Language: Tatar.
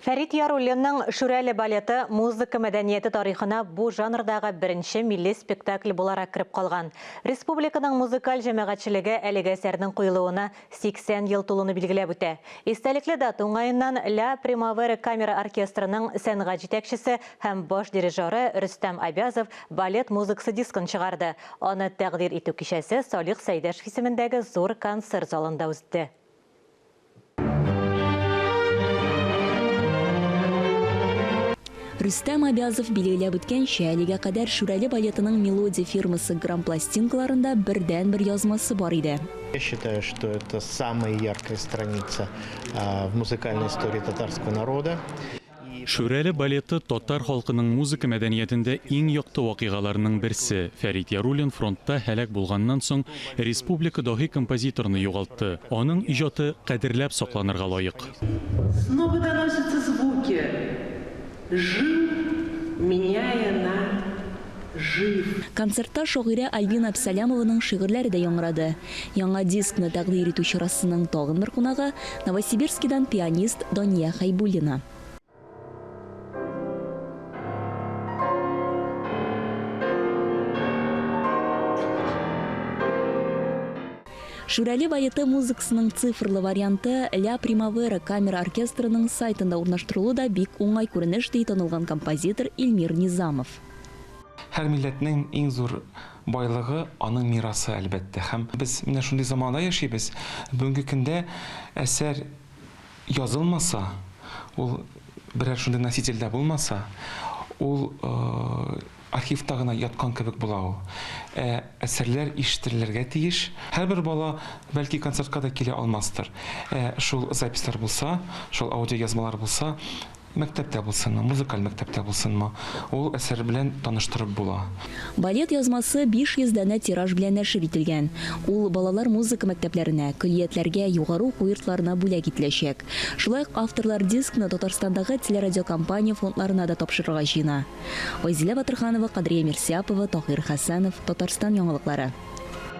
Фәрит Яруллинның «Шүрәле» балеты музыка мәдәнияте тарихына бу жанрдагы беренче милли спектакль буларак кирип калган. Республиканың музыкаль җәмәгатьчелеге әлеге әсәрнең куелуына 80 ел тулуны билгеләп үтә. Истәлекле дата уңаеннан Ля Примавера камера оркестрының сәнгать җитәкчесе һәм баш дирижеры Рөстәм Абязов балет музыкасы дискын чыгарды. Аны тәкъдир итү кичәсе Салих Сәйдәшев исемендәге зур концерт залында узды. Рөстәм Абязов билгеләп үткәнчә, әлегә кадәр Шүрәле балетының мелодия фирмасы грампластинкаларында бердән-бер язмасы бар иде. Я считаю, что это самая яркая страница в музыкальной истории татарского народа. Шүрәле балеты татар халкының музыка мәдәниятендә иң якты вакыйгаларның берсе. Фәрит Яруллин фронтта һәлак булганнан соң республика даһи композиторны югалтты. Аның иҗаты кадерләп сакланырга лаек. Снова доносятся звуки. Жив, меняя на жив. Концертта шагыйрә Альбина Абсалямованың шигырьләре дә яңгырады. Яңа дискны тәкъдир итүче рассының тагын бер кунагы Новосибирскидан пианист Дания Хайбуллина. Шүрәле балеты музыкасының цифрлы варианты Ля Примавера камера оркестрының сайтында урнаштырылуы да бик уңай күренеш ди танылган композитор Илмир Низамов. Һәр милләтнең иң зур байлыгы аның мирасы әлбәттә. Һәм без менә шундый заманда яшибез. Бүгенге көндә әсәр язылмаса, ул берәр шундый носительдә булмаса, ул архивта гына яткан кебек була ул. Әсәрләр ишетелергә тиеш. Һәрбер бала бәлки концертка да килә алмастыр. Шул запислар булса, шул аудио язмалар булса, мәктәптә булсынмы, музыкаль мәктәптә булсынмы, ул әсәр белән таныштырып була. Балет язмасы 500 дәнә тираж белән нәшер ителгән. Ул балалар музыка мәктәпләренә, көллиятләргә, югары уку йортларына бүләк ителәчәк. Шулай ук авторлар дискны Татарстандагы телерадиокомпания фондларына да тапшырырга җыена. Айзилә Батырханова, Кадрия Мирсяпова, Тахир Хәсәнов, Татарстан яңалыклары.